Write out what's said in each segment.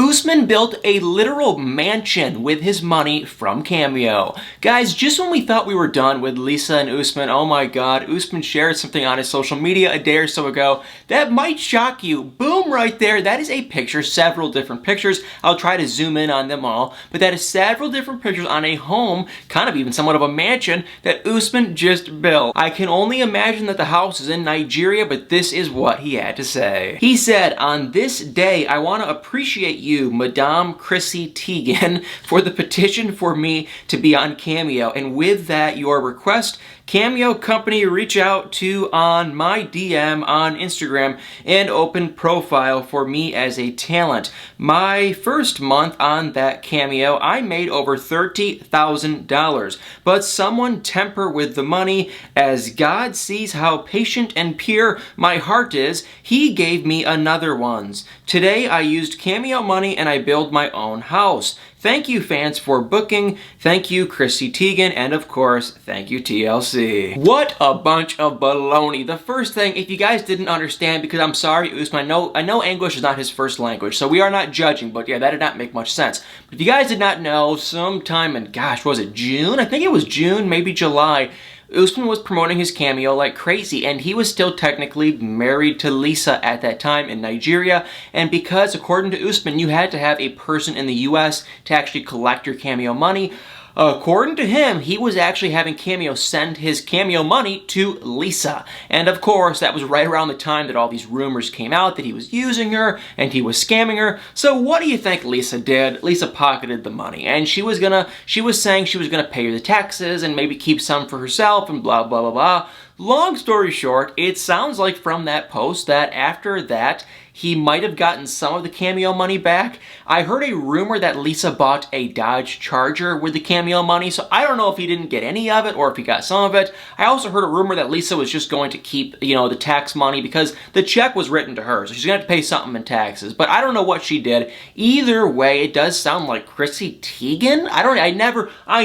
Usman built a literal mansion with his money from Cameo. Guys, just when we thought we were done with Lisa and Usman, oh my god, Usman shared something on his social media a day or so ago that might shock you. Boom, right there. That is a picture, several different pictures. I'll try to zoom in on them all, but that is several different pictures on a home, kind of even somewhat of a mansion, that Usman just built. I can only imagine that the house is in Nigeria, but this is what he had to say. He said, "On this day, I want to appreciate you, Madame Chrissy Teigen, for the petition for me to be on Cameo, and with that, your request, Cameo company reach out to on my DM on Instagram and open profile for me as a talent. My first month on that Cameo, I made over $30,000, but someone temper with the money. As God sees how patient and pure my heart is, he gave me another ones. Today I used Cameo money and I built my own house. Thank you, fans, for booking. Thank you, Chrissy Teigen, and of course, thank you, TLC." What a bunch of baloney. The first thing, if you guys didn't understand, because I'm sorry, Usman, I know English is not his first language, so we are not judging, but yeah, that did not make much sense. But if you guys did not know, sometime in, gosh, was it June? I think it was June, maybe July, Usman was promoting his Cameo like crazy, and he was still technically married to Lisa at that time in Nigeria, and because, according to Usman, you had to have a person in the US to actually collect your Cameo money, according to him, he was actually having Cameo send his Cameo money to Lisa. And of course, that was right around the time that all these rumors came out that he was using her and he was scamming her. So what do you think Lisa did? Lisa pocketed the money, and she was saying she was gonna pay the taxes and maybe keep some for herself and blah, blah, blah, blah. Long story short, it sounds like from that post that after that, he might have gotten some of the Cameo money back. I heard a rumor that Lisa bought a Dodge Charger with the Cameo money, so I don't know if he didn't get any of it or if he got some of it. I also heard a rumor that Lisa was just going to keep, the tax money because the check was written to her, so she's gonna have to pay something in taxes. But I don't know what she did. Either way, it does sound like Chrissy Teigen. I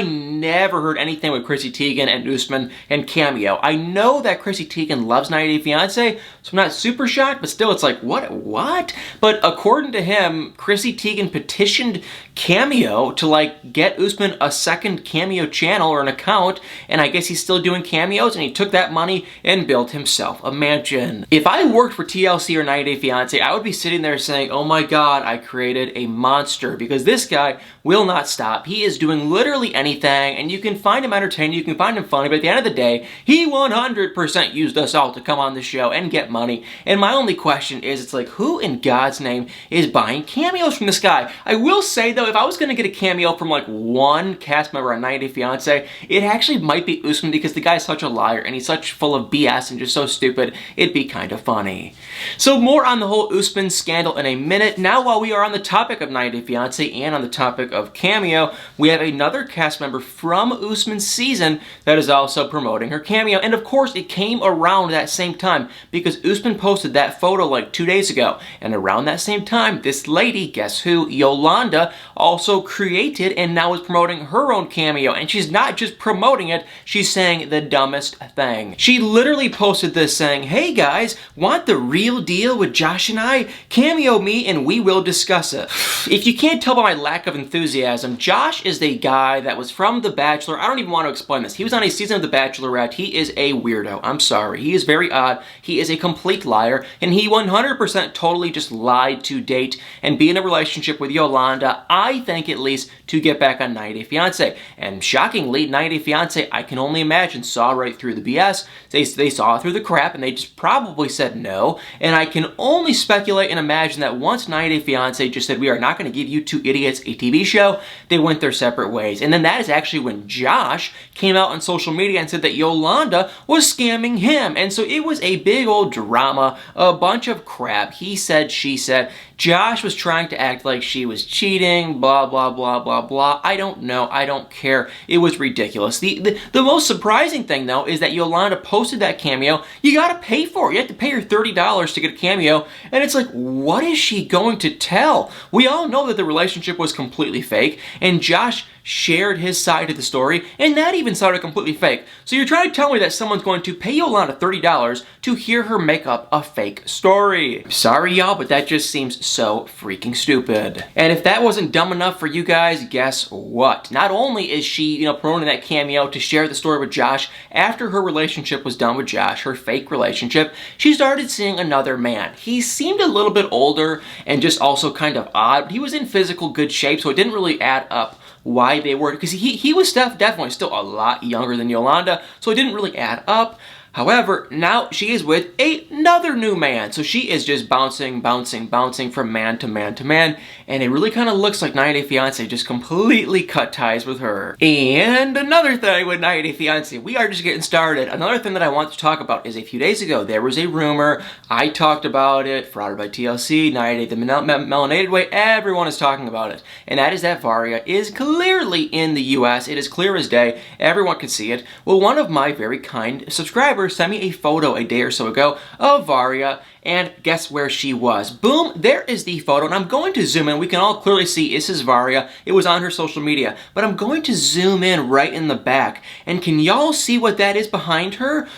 never heard anything with Chrissy Teigen and Usman and Cameo. I know that Chrissy Teigen loves 90 Day Fiancé, so I'm not super shocked, but still, it's like, what? But according to him, Chrissy Teigen petitioned Cameo to get Usman a second Cameo channel or an account, and I guess he's still doing cameos, and he took that money and built himself a mansion. If I worked for TLC or 90 Day Fiancé, I would be sitting there saying, oh my god, I created a monster, because this guy will not stop. He is doing literally anything, and you can find him entertaining, you can find him funny, but at the end of the day, he 100% used us all to come on the show and get money. And my only question is, it's like, who in God's name is buying cameos from this guy? I will say though, if I was going to get a cameo from one cast member on 90 Day Fiancé, it actually might be Usman, because the guy's such a liar and he's such full of BS and just so stupid, it'd be kind of funny. So more on the whole Usman scandal in a minute. Now, while we are on the topic of 90 Day Fiancé and on the topic of Cameo, we have another cast member from Usman's season that is also promoting her Cameo, and of course it came around that same time because Usman posted that photo 2 days ago. And around that same time, this lady, guess who, Yolanda, also created and now is promoting her own Cameo. And she's not just promoting it, she's saying the dumbest thing. She literally posted this saying, "Hey guys, want the real deal with Josh and I? Cameo me and we will discuss it." If you can't tell by my lack of enthusiasm, Josh is the guy that was from The Bachelor. I don't even want to explain this. He was on a season of The Bachelorette. He is a weirdo. I'm sorry. He is very odd. He is a complete liar, and he 100% totally just lied to date and be in a relationship with Yolanda, I think at least, to get back on 90 Day Fiancé. And shockingly, 90 Day Fiancé, I can only imagine, saw right through the BS. They saw through the crap and they just probably said no. And I can only speculate and imagine that once 90 Day Fiancé just said, we are not going to give you two idiots a TV show, they went their separate ways. And then that is actually when Josh came out on social media and said that Yolanda was scamming him. And so it was a big old drama, a bunch of crap. He said, she said. Josh was trying to act like she was cheating, blah, blah, blah, blah, blah. I don't know. I don't care. It was ridiculous. The most surprising thing, though, is that Yolanda posted that Cameo. You gotta pay for it. You have to pay her $30 to get a Cameo. And it's like, what is she going to tell? We all know that the relationship was completely fake, and Josh shared his side of the story, and that even sounded completely fake. So you're trying to tell me that someone's going to pay Yolanda $30 to hear her make up a fake story. Sorry y'all, but that just seems so freaking stupid. And if that wasn't dumb enough for you guys, guess what? Not only is she, promoting that Cameo to share the story with Josh, after her relationship was done with Josh, her fake relationship, she started seeing another man. He seemed a little bit older and just also kind of odd, but he was in physical good shape, so it didn't really add up why they were, because he was definitely still a lot younger than Yolanda, so it didn't really add up. However, now she is with another new man. So she is just bouncing from man to man to man. And it really kind of looks like 90 Day Fiancé just completely cut ties with her. And another thing with 90 Day Fiancé, we are just getting started. Another thing that I want to talk about is a few days ago, there was a rumor. I talked about it, Frauded by TLC, 90 Day the Melanated Way, everyone is talking about it. And that is that Varia is clearly in the US. It is clear as day. Everyone can see it. Well, one of my very kind subscribers sent me a photo a day or so ago of Varia, and guess where she was? Boom, there is the photo, and I'm going to zoom in. We can all clearly see this is Varia. It was on her social media, but I'm going to zoom in right in the back, and can y'all see what that is behind her?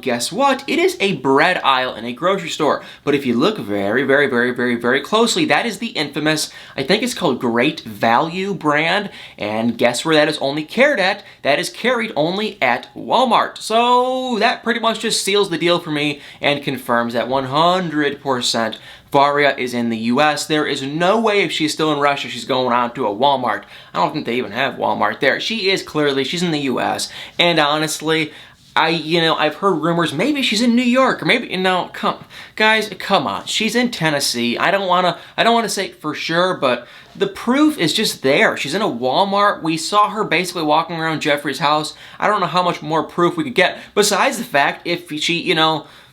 Guess what? It is a bread aisle in a grocery store, but if you look very closely, that is the infamous, I think it's called Great Value brand, and guess where that is only carried at? That is carried only at Walmart. So that pretty much just seals the deal for me and confirms that 100% Varia is in the US. There is no way if she's still in Russia, she's going on to a Walmart. I don't think they even have Walmart there. She is clearly, she's in the US. And honestly, I've heard rumors, maybe she's in New York, or maybe, guys, come on. She's in Tennessee. I don't want to say for sure, but the proof is just there. She's in a Walmart. We saw her basically walking around Jeffrey's house. I don't know how much more proof we could get, besides the fact if she,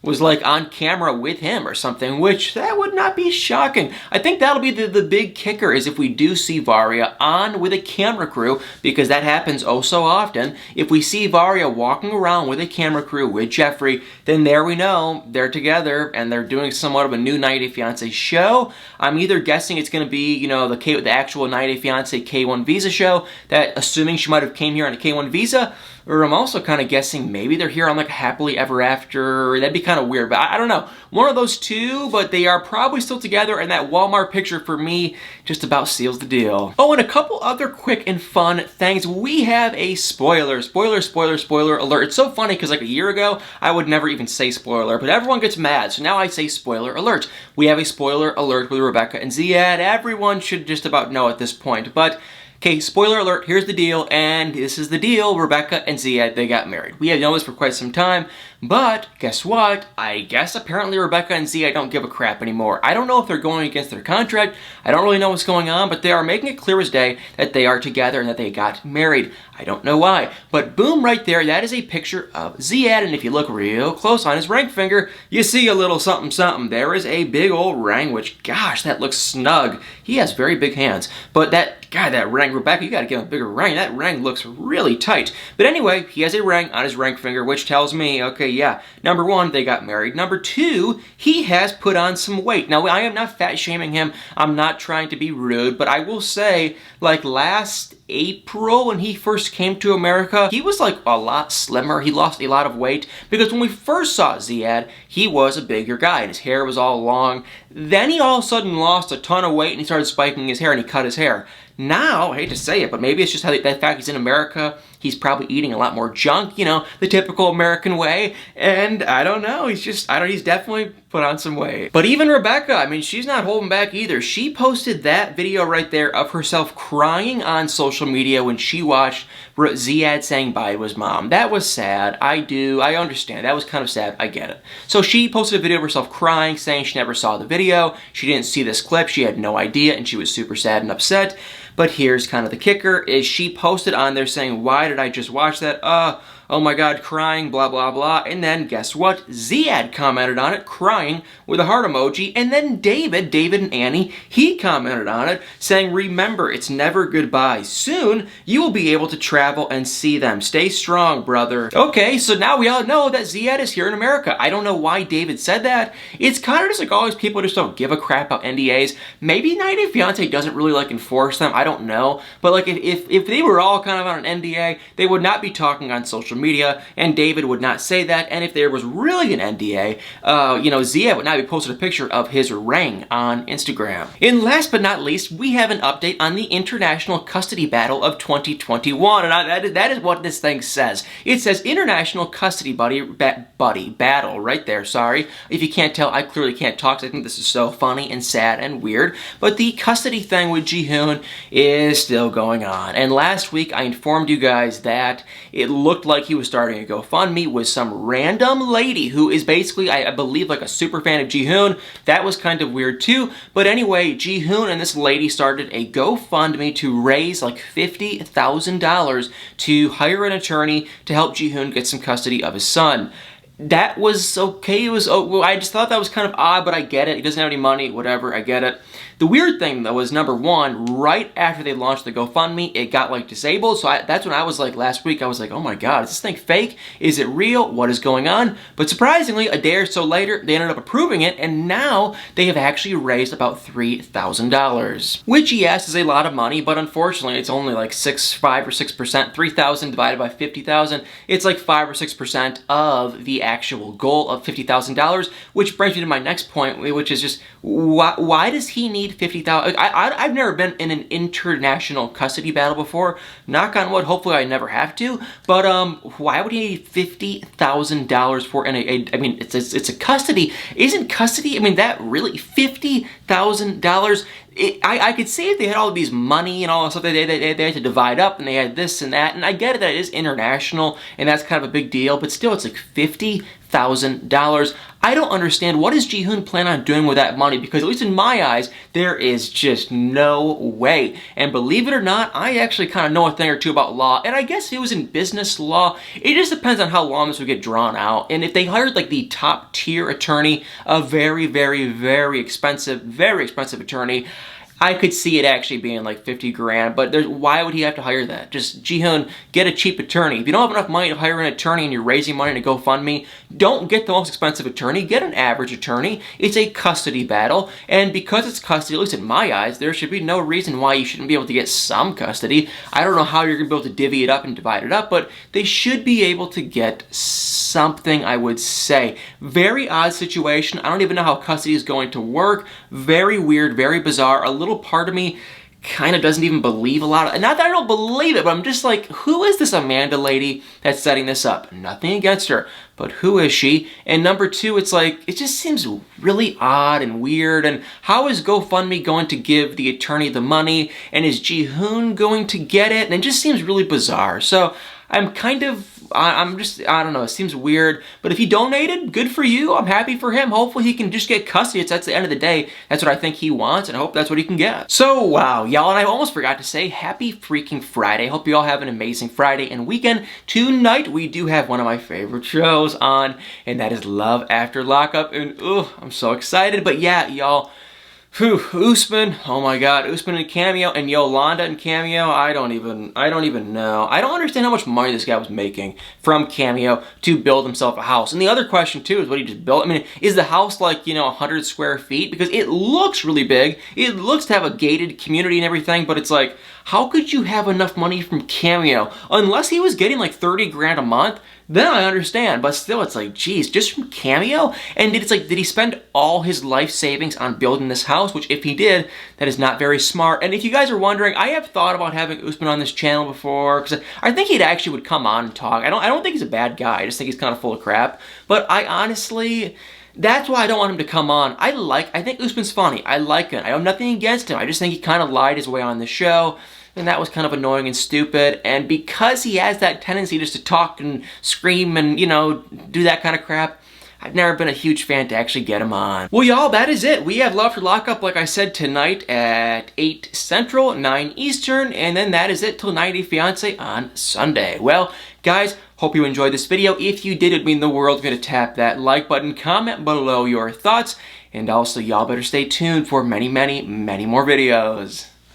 was like on camera with him or something, which that would not be shocking. I think that'll be the big kicker, is if we do see Varia on with a camera crew, because that happens oh so often. If we see Varia walking around with a camera crew with Jeffrey, then there we know they're together and they're doing somewhat of a new 90 Day Fiancé show. I'm either guessing it's going to be, the actual 90 Day Fiancé K1 visa show, that assuming she might have came here on a K1 visa, or I'm also kind of guessing maybe they're here on like a happily ever after. That'd be kind of weird, but I don't know. One of those two, but they are probably still together, and that Walmart picture for me just about seals the deal. Oh, and a couple other quick and fun things. We have a spoiler alert. It's so funny because like a year ago, I would never even say spoiler, but everyone gets mad, so now I say spoiler alert. We have a spoiler alert with Rebecca and Ziad. Everyone should just about know at this point, but okay, spoiler alert, here's the deal, and this is the deal. Rebecca and Ziad, they got married. We have known this for quite some time, but guess what? I guess apparently Rebecca and Ziad don't give a crap anymore. I don't know if they're going against their contract. I don't really know what's going on, but they are making it clear as day that they are together and that they got married. I don't know why, but boom, right there, that is a picture of Ziad, and if you look real close on his ring finger, you see a little something. There is a big old ring, which, gosh, that looks snug. He has very big hands, but that ring, Rebecca, you gotta give him a bigger ring. That ring looks really tight. But anyway, he has a ring on his ring finger, which tells me, okay, yeah, number one, they got married. Number two, he has put on some weight. Now, I am not fat shaming him. I'm not trying to be rude, but I will say, like last April when he first came to America, he was like a lot slimmer. He lost a lot of weight because when we first saw Ziad, he was a bigger guy and his hair was all long. Then he all of a sudden lost a ton of weight and he started spiking his hair and he cut his hair. Now, I hate to say it, but maybe it's just how that fact he's in America, he's probably eating a lot more junk, the typical American way, and I don't know, he's definitely put on some weight. But even Rebecca, I mean, she's not holding back either. She posted that video right there of herself crying on social media when she watched Ziad saying bye to his mom. That was sad. I understand. That was kind of sad. I get it. So she posted a video of herself crying, saying she never saw the video, she didn't see this clip, she had no idea, and she was super sad and upset. But here's kind of the kicker, is she posted on there saying, why did I just watch that? Oh my god, crying, blah, blah, blah. And then guess what? Ziad commented on it, crying with a heart emoji. And then David and Annie, he commented on it, saying, remember, it's never goodbye. Soon, you will be able to travel and see them. Stay strong, brother. Okay, so now we all know that Ziad is here in America. I don't know why David said that. It's kind of just like always people just don't give a crap about NDAs. Maybe 90 Day Fiancé doesn't really like enforce them. I don't know. But like if they were all kind of on an NDA, they would not be talking on social media, and David would not say that, and if there was really an NDA, Zia would not be posting a picture of his ring on Instagram. And last but not least, we have an update on the International Custody Battle of 2021, and that is what this thing says. It says International Custody Battle right there, sorry. If you can't tell, I clearly can't talk, so I think this is so funny and sad and weird, but the custody thing with Ji-hoon is still going on. And last week, I informed you guys that it looked like he was starting a GoFundMe with some random lady who is basically, I believe, like a super fan of Ji-hoon. That was kind of weird too. But anyway, Ji-hoon and this lady started a GoFundMe to raise like $50,000 to hire an attorney to help Ji-hoon get some custody of his son. That was okay. I just thought that was kind of odd, but I get it. He doesn't have any money, whatever, I get it. The weird thing, though, was number one, right after they launched the GoFundMe, it got, like, disabled. So that's when I was like, last week, I was like, oh my god, is this thing fake? Is it real? What is going on? But surprisingly, a day or so later, they ended up approving it, and now they have actually raised about $3,000. Which, yes, is a lot of money, but unfortunately, it's only like 5 or 6%. 3,000 divided by 50,000, it's like 5 or 6% of the actual goal of $50,000, which brings me to my next point, which is just, why does he need $50,000? I've never been in an international custody battle before. Knock on wood, hopefully I never have to. But why would he need $50,000 for? I mean, it's a custody. Isn't custody? I mean, that really $50,000? I could see if they had all of these money and all this stuff, they had to divide up, and they had this and that, and I get it that it is international, and that's kind of a big deal, but still, it's like $50,000. I don't understand, what does Ji-hoon plan on doing with that money? Because at least in my eyes, there is just no way. And believe it or not, I actually kind of know a thing or two about law, and I guess it was in business law. It just depends on how long this would get drawn out. And if they hired like the top tier attorney, a very, very, very expensive attorney, I could see it actually being like 50 grand, but why would he have to hire that? Just, Ji-hoon, get a cheap attorney. If you don't have enough money to hire an attorney and you're raising money to GoFundMe, don't get the most expensive attorney, get an average attorney. It's a custody battle, and because it's custody, at least in my eyes, there should be no reason why you shouldn't be able to get some custody. I don't know how you're going to be able to divvy it up and divide it up, but they should be able to get something, I would say. Very odd situation. I don't even know how custody is going to work. Very weird, very bizarre. A little part of me kind of doesn't even believe a lot of, not that I don't believe it, but I'm just like, who is this Amanda lady that's setting this up? Nothing against her, but who is she? And number two, it's like, it just seems really odd and weird, and how is GoFundMe going to give the attorney the money, and is Ji-hoon going to get it? And it just seems really bizarre. So I'm just, I don't know, it seems weird, but if he donated, good for you, I'm happy for him. Hopefully he can just get custody. That's the end of the day. That's what I think he wants, and I hope that's what he can get. So, wow, y'all, and I almost forgot to say, happy freaking Friday. Hope you all have an amazing Friday and weekend. Tonight, we do have one of my favorite shows on, and that is Love After Lockup, and I'm so excited, but yeah, y'all, Usman, oh my god, Usman and Cameo, and Yolanda and Cameo, I don't even know. I don't understand how much money this guy was making from Cameo to build himself a house. And the other question too is what he just built. I mean, is the house like, 100 square feet? Because it looks really big. It looks to have a gated community and everything, but it's like, how could you have enough money from Cameo? Unless he was getting like 30 grand a month, then I understand, but still it's like, geez, just from Cameo? And did he spend all his life savings on building this house? Which if he did, that is not very smart. And if you guys are wondering, I have thought about having Usman on this channel before, because I think he actually would come on and talk. I don't think he's a bad guy, I just think he's kind of full of crap. But I honestly, that's why I don't want him to come on. I think Usman's funny. I like him. I have nothing against him. I just think he kind of lied his way on the show, and that was kind of annoying and stupid. And because he has that tendency just to talk and scream and, do that kind of crap, I've never been a huge fan to actually get him on. Well, y'all, that is it. We have Love After Lockup, like I said, tonight at 8 Central, 9 Eastern, and then that is it till 90 Fiancé on Sunday. Well, guys, hope you enjoyed this video. If you did, it'd mean the world. Gonna tap that like button, comment below your thoughts, and also y'all better stay tuned for many, many, many more videos.